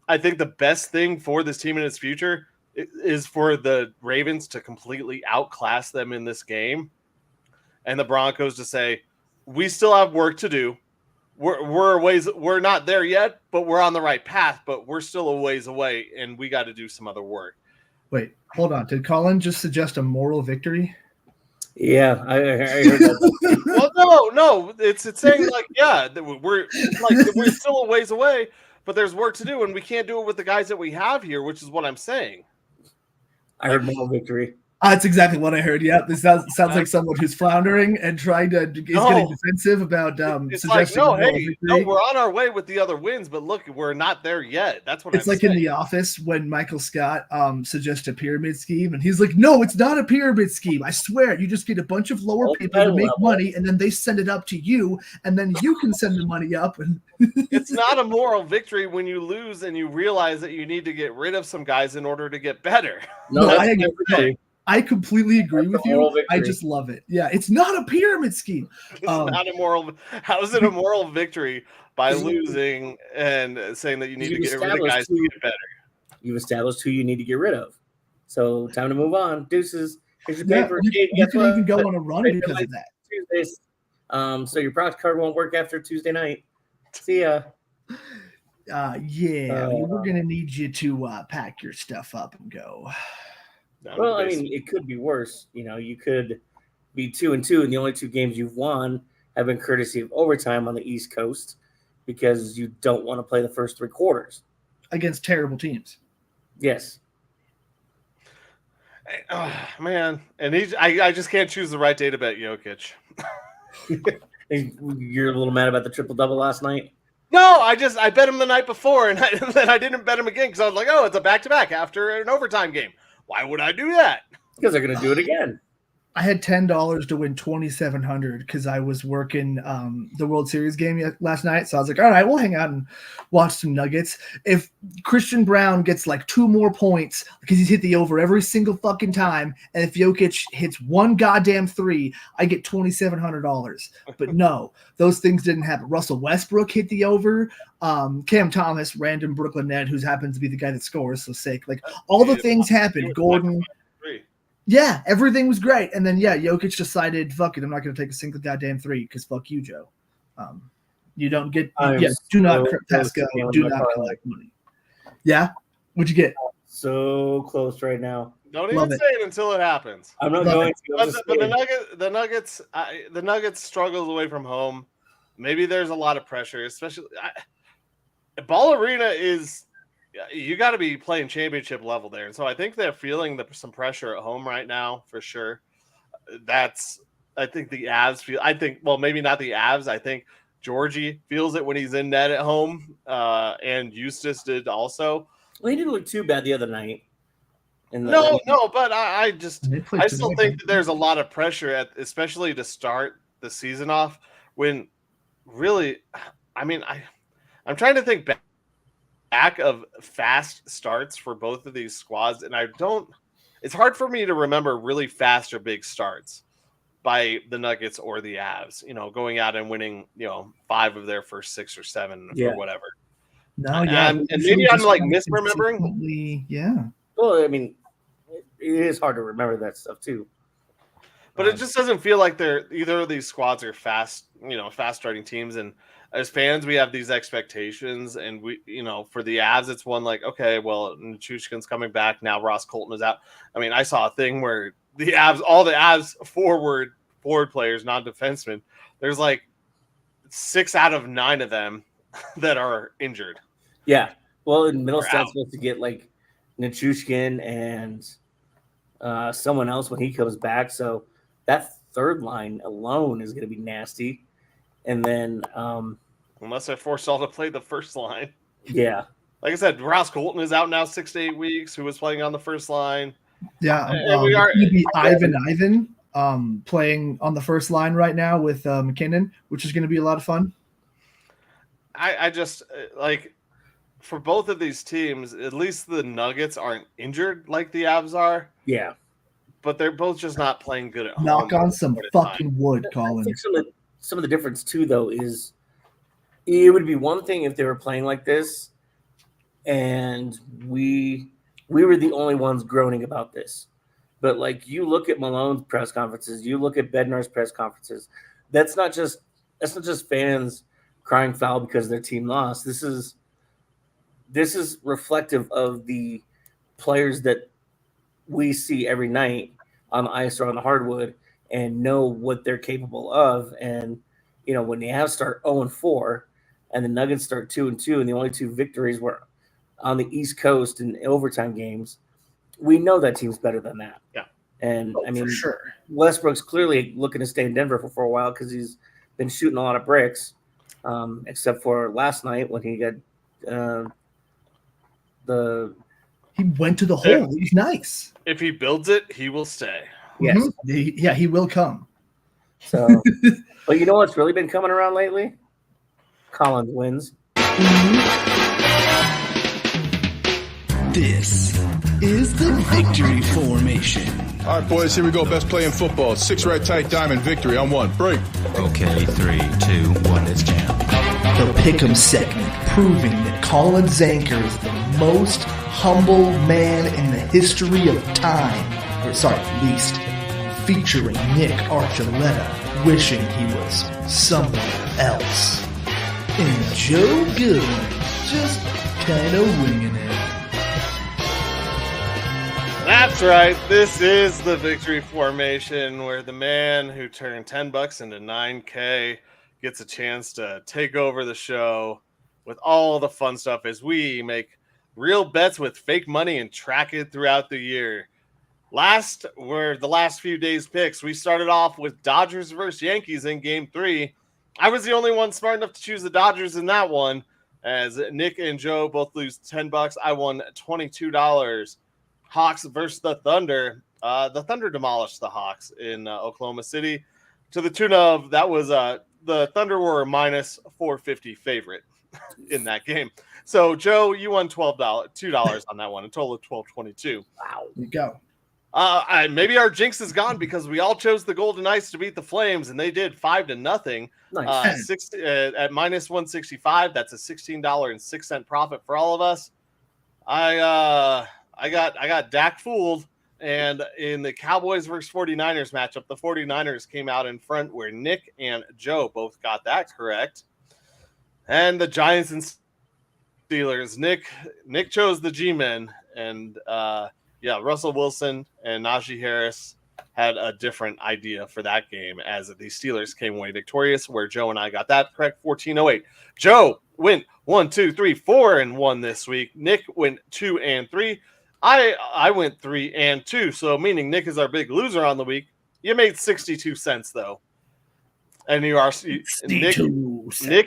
I think the best thing for this team in its future is for the Ravens to completely outclass them in this game, and the Broncos to say, we still have work to do. We're not there yet, but we're on the right path, but we're still a ways away, and we got to do some other work. Wait, hold on. Did Colin just suggest a moral victory? Yeah, I heard that. Well, no, it's saying we're still a ways away, but there's work to do, and we can't do it with the guys that we have here, which is what I'm saying. I heard moral victory. That's exactly what I heard. Yeah, this sounds like someone who's floundering and trying to getting defensive about it's suggesting. We're on our way with the other wins, but look, we're not there yet. That's what it's like saying. In The Office when Michael Scott suggests a pyramid scheme, and he's like, "No, it's not a pyramid scheme. I swear, you just get a bunch of lower people to make money, and then they send it up to you, and then you can send the money up." And it's not a moral victory when you lose and you realize that you need to get rid of some guys in order to get better. No, I agree. I completely agree with you. Victory. I just love it. Yeah, it's not a pyramid scheme. It's not a moral. How is it a moral victory by losing and saying that you need to get rid of the guys to get better? You've established who you need to get rid of. So time to move on. Deuces. Here's your paper. You can even go on a run because of that. Tuesdays. So your proxy card won't work after Tuesday night. See ya. We're gonna need you to pack your stuff up and go. Well, I mean, it could be worse. You could be 2-2, and the only 2 games you've won have been courtesy of overtime on the East Coast because you don't want to play the first 3 quarters against terrible teams. Yes. Oh, man, and I just can't choose the right day to bet Jokic. You're a little mad about the triple-double last night? No, I bet him the night before, and then I didn't bet him again because I was like, oh, it's a back-to-back after an overtime game. Why would I do that? Because they're going to do it again. I had $10 to win $2,700 because I was working the World Series game last night. So I was like, all right, we'll hang out and watch some Nuggets. If Christian Brown gets like 2 more points because he's hit the over every single fucking time, and if Jokic hits 1 goddamn 3, I get $2,700. But no, those things didn't happen. Russell Westbrook hit the over. Cam Thomas, random Brooklyn Ned, who happens to be the guy that scores, so sick. Like all the things happened. Gordon. Yeah, everything was great. And then, Jokic decided, fuck it, I'm not going to take a single goddamn 3 because fuck you, Joe. You don't get – do not pass go. Do not collect money. Yeah? What'd you get? So close right now. Don't even say it until it happens. I'm not going to. But the Nuggets struggles away from home. Maybe there's a lot of pressure, especially Ball Arena is – you got to be playing championship level there. And so I think they're feeling some pressure at home right now for sure. I think the Avs feel, maybe not the Avs. I think Georgie feels it when he's in net at home. And Eustace did also. Well, he didn't look too bad the other night. But I still think that there's a lot of pressure especially to start the season off when really, I'm trying to think back of fast starts for both of these squads, and it's hard for me to remember really fast or big starts by the Nuggets or the Avs, going out and winning, 5 of their first 6 or 7 or whatever. No, yeah. And maybe I'm like misremembering. Yeah. Well, I mean, it is hard to remember that stuff too. But it just doesn't feel like either of these squads are fast starting teams. And as fans, we have these expectations, and we, for the Avs, it's one like, okay, well, Nichushkin's coming back now. Ross Colton is out. I mean, I saw a thing where all the Avs forward players, non-defensemen, there's like 6 out of 9 of them that are injured. Yeah. Well, in Middlestats supposed to get like Nichushkin and someone else when he comes back. So that third line alone is going to be nasty. And then, unless they're forced all to play the first line, yeah. Like I said, Ross Colton is out now 6 to 8 weeks. Who was playing on the first line? Yeah, we are. Ivan playing on the first line right now with McKinnon, which is going to be a lot of fun. I just like for both of these teams, at least the Nuggets aren't injured like the Avs are. Yeah, but they're both just not playing good at home. Knock on some fucking wood, Colin. I think some of the difference too, though, is it would be one thing if they were playing like this, and we were the only ones groaning about this. But like you look at Malone's press conferences, you look at Bednar's press conferences. That's not just fans crying foul because their team lost. This is reflective of the players that we see every night on the ice or on the hardwood and know what they're capable of. And, when the Avs start 0-4 and the Nuggets start 2-2 and the only 2 victories were on the East Coast in overtime games, we know that team's better than that. Yeah. And for sure. Westbrook's clearly looking to stay in Denver for a while because he's been shooting a lot of bricks, except for last night when he got he went to the hole. He's nice. If he builds it, he will stay. Yes. Mm-hmm. He will come. So, but you know what's really been coming around lately? Collins wins. This is the victory formation. All right, boys, here we go. Best play in football. 6 right tight diamond victory on 1. Break. Okay, 3, 2, 1, let's jam. The Pick'em segment, proving that Colin Zanker is the most humble man in the history of time. Least. Featuring Nick Archuleta, wishing he was somewhere else. And Joe Good just kind of winging it. That's right. This is the Victory Formation, where the man who turned $10 into $9K gets a chance to take over the show with all the fun stuff as we make real bets with fake money and track it throughout the year. The last few days picks. We started off with Dodgers versus Yankees in Game 3. I was the only one smart enough to choose the Dodgers in that one, as Nick and Joe both lose $10. I won $22. Hawks versus the Thunder. The Thunder demolished the Hawks in Oklahoma City to the tune of the Thunder were a minus 450 favorite in that game. So Joe, you won $2 on that one, a total of $12.22. Wow. There you go. Maybe our jinx is gone because we all chose the Golden Knights to beat the Flames, and they did 5-0. Nice. At minus 165. That's a $16.06 profit for all of us. I got Dak fooled, and in the Cowboys versus 49ers matchup, the 49ers came out in front where Nick and Joe both got that correct. And the Giants and Steelers, Nick chose the G-men, and Russell Wilson and Najee Harris had a different idea for that game, as the Steelers came away victorious, where Joe and I got that correct, 14-08. Joe went 1, 2, 3, 4-1 this week. Nick went 2 and 3. I went 3 and 2, so meaning Nick is our big loser on the week. You made 62 cents though, and Nick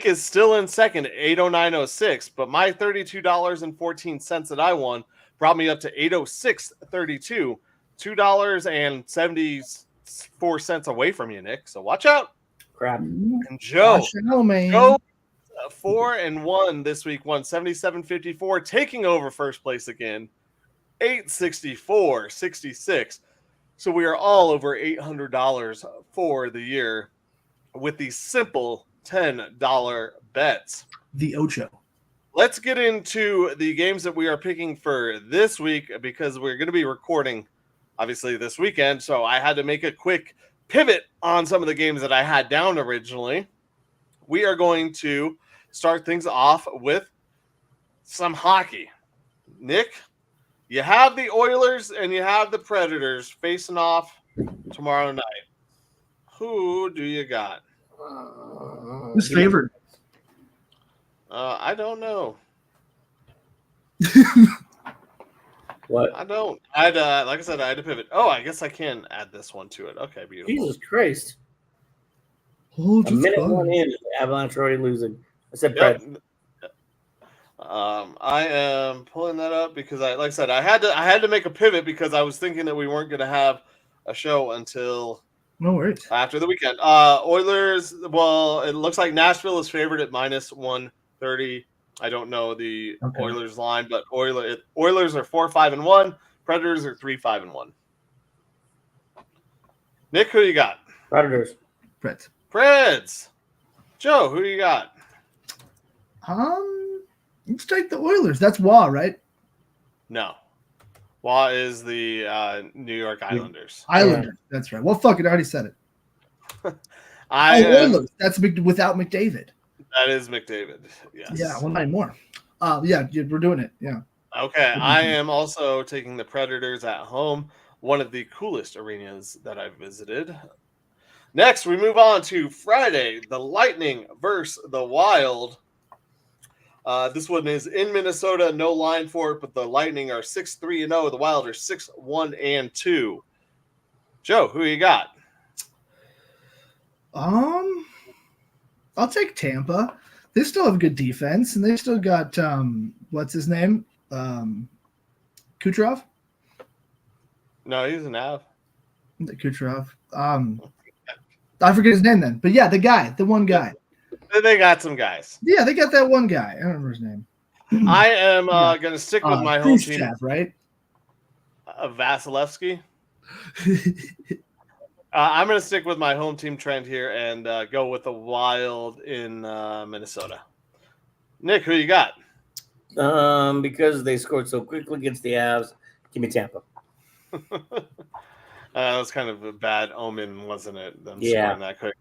is still in second at 809.06. But my $32.14 that I won brought me up to 806.32, $2.74 away from you, Nick. So watch out. Crap. And Joe, man. Joe 4-1 this week, won 77.54, taking over first place again. 864.66. So we are all over $800 for the year with these simple $10 bets. The Ocho. Let's get into the games that we are picking for this week, because we're going to be recording obviously this weekend. So I had to make a quick pivot on some of the games that I had down originally. We are going to start things off with some hockey. Nick, you have the Oilers and you have the Predators facing off tomorrow night. Who do you got? Who's favored? I don't know. What? I don't. Like I said, I had to pivot. Oh, I guess I can add this one to it. Okay, beautiful. Jesus Christ. Hold A minute one in, the Avalanche already losing. I said Yep. Pred. I am pulling that up because I had to make a pivot because I was thinking that we weren't going to have a show until No worries. after the weekend. Oilers. Well, it looks like Nashville is favored at minus 130. I don't know the Oilers line, but Oilers are 4-5-1. Predators are 3-5-1. Nick, who you got? Predators. Preds. Joe, who you got? Let's take the Oilers. That's Wah, right? No. Wah is the New York Islanders. Islanders. That's right. Well, fuck it. I already said it. Oilers. That's without McDavid. That is McDavid. Yes. Yeah, one night more. Yeah, we're doing it. Yeah. Okay. I am also taking the Predators at home, one of the coolest arenas that I've visited. Next, we move on to Friday, the Lightning versus the Wild. This one is in Minnesota, no line for it, but the Lightning are 6-3-0. The Wild are 6-1-2. Joe, who you got? I'll take Tampa. They still have good defense, and they still got what's his name? Kucherov? No, he's an Av. Kucherov. I forget his name then. But yeah, the one guy. They got some guys. Yeah, they got that one guy. I don't remember his name. I am going to stick with my home team. Right? Vasilevsky. I'm going to stick with my home team trend here and go with the Wild in Minnesota. Nick, who you got? Because they scored so quickly against the Avs, give me Tampa. That was kind of a bad omen, wasn't it? Them Yeah. scoring that quick.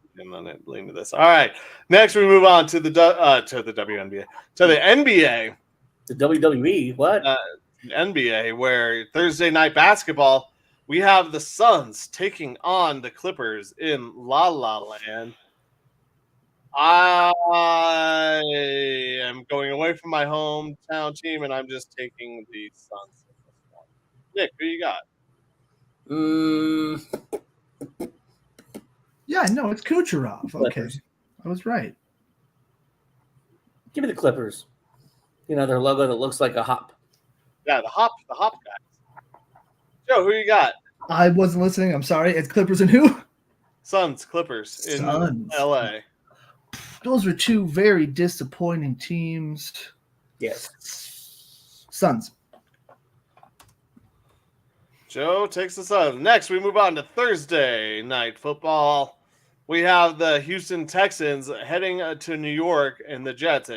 lean to this. All right. Next, we move on to the WNBA, to the NBA. The WWE, what? NBA, where Thursday night basketball, we have the Suns taking on the Clippers in La La Land. I am going away from my hometown team, and I'm just taking the Suns. Nick, who you got? Yeah, no, it's Kucherov. Okay, Clippers. I was right. Give me the Clippers. You know, their logo that looks like a hop. Yeah, the hop guys. Joe, who you got? I wasn't listening. I'm sorry. It's Clippers and who? Suns, Clippers in Suns. LA. Those were two very disappointing teams. Yes. Suns. Joe takes the Suns. Next, we move on to Thursday night football. We have the Houston Texans heading to New York, and the Jets.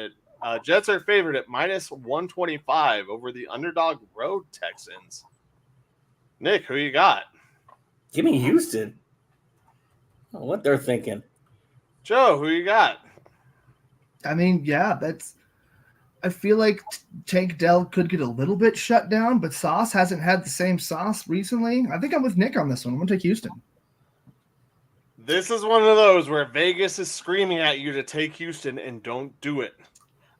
Jets are favored at minus 125 over the underdog road Texans. Nick, who you got? Give me Houston. Oh, what they're thinking. Joe, who you got? I mean, yeah, I feel like Tank Dell could get a little bit shut down, but Sauce hasn't had the same sauce recently. I think I'm with Nick on this one. I'm going to take Houston. This is one of those where Vegas is screaming at you to take Houston and don't do it.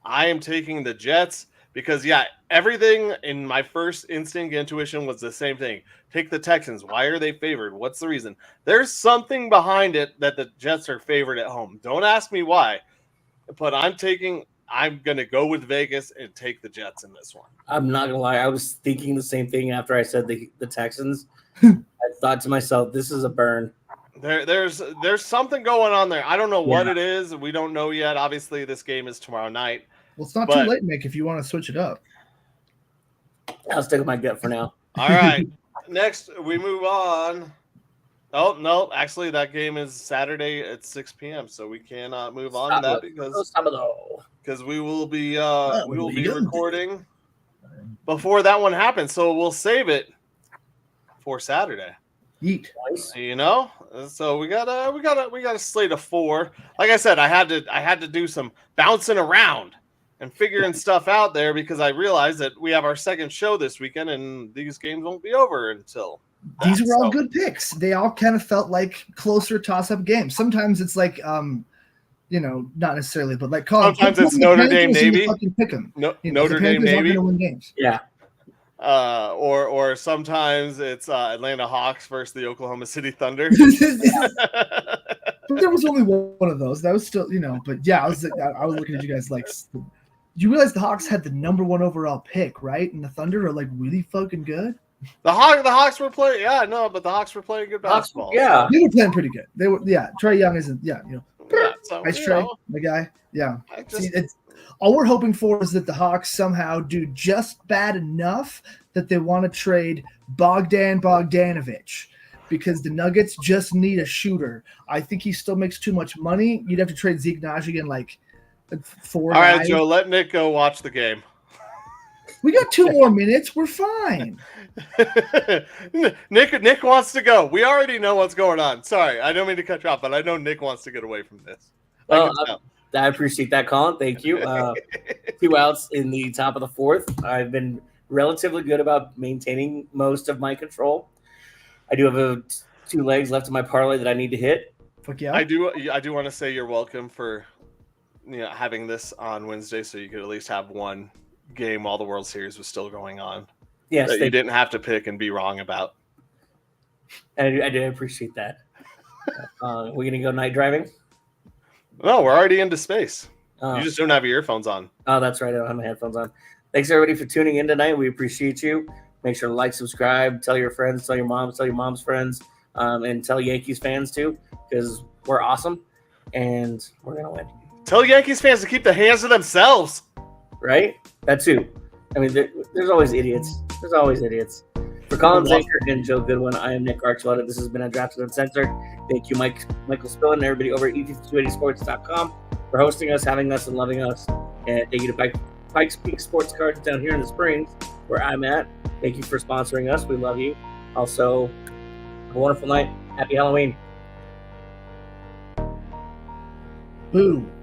I am taking the Jets because, yeah, everything in my first instinct intuition was the same thing. Take the Texans. Why are they favored? What's the reason? There's something behind it that the Jets are favored at home. Don't ask me why, but I'm going to go with Vegas and take the Jets in this one. I'm not going to lie. I was thinking the same thing after I said the Texans. I thought to myself, this is a burn. There's something going on there. I don't know what it is. We don't know yet. Obviously, this game is tomorrow night. Well, it's not too late, Nick, if you want to switch it up. I'll stick with my gut for now. All right. Next, we move on. Oh, no. Actually, that game is Saturday at 6 p.m., so we cannot move on to that because we will be recording before that one happens. So we'll save it for Saturday. Yeet. You know, so we got a slate of 4. Like I said, I had to do some bouncing around and figuring stuff out there because I realized that we have our second show this weekend and these games won't be over until. These were all good picks. They all kind of felt like closer toss-up games. Sometimes it's like, not necessarily, but like sometimes it's Notre Dame Navy. Pick them. Notre Dame Navy. Win games. Yeah. Or sometimes it's Atlanta Hawks versus the Oklahoma City Thunder. But there was only one of those. That was still, but yeah, I was looking at you guys like, you realize the Hawks had the number 1 overall pick, right? And the Thunder are like really fucking good. The Hawks were playing, but the Hawks were playing good basketball. Yeah, they were playing pretty good. They were, Trae Young isn't, so, nice Trae, the guy, all we're hoping for is that the Hawks somehow do just bad enough that they want to trade Bogdanovich because the Nuggets just need a shooter. I think he still makes too much money. You'd have to trade Zeke Najigan like 4 All right, Joe, let Nick go watch the game. We got 2 more minutes. We're fine. Nick wants to go. We already know what's going on. Sorry, I don't mean to cut you off, but I know Nick wants to get away from this. I appreciate that, Colin. Thank you. 2 outs in the top of the 4th. I've been relatively good about maintaining most of my control. I do have 2 legs left in my parlay that I need to hit. Fuck yeah. I do want to say you're welcome for having this on Wednesday, so you could at least have one game while the World Series was still going on. Yes, that you didn't have to pick and be wrong about. I do appreciate that. We're gonna go night driving. No, we're already into space. You just don't have your earphones on. Oh, that's right. I don't have my headphones on. Thanks everybody for tuning in tonight. We appreciate you. Make sure to like, subscribe, tell your friends, tell your mom's friends, and tell Yankees fans too, because we're awesome and we're gonna win. Tell Yankees fans to keep the hands to themselves. Right? That too. I mean, there's always idiots. There's always idiots. For Colin Zinker and Joe Goodwin, I am Nick Archuleta. This has been Undrafted Uncensored. Thank you, Michael Spillin, and everybody over at e5280sports.com for hosting us, having us, and loving us. And thank you to Pikes Peak Sports Cards down here in the Springs, where I'm at. Thank you for sponsoring us. We love you. Also, have a wonderful night. Happy Halloween. Boo.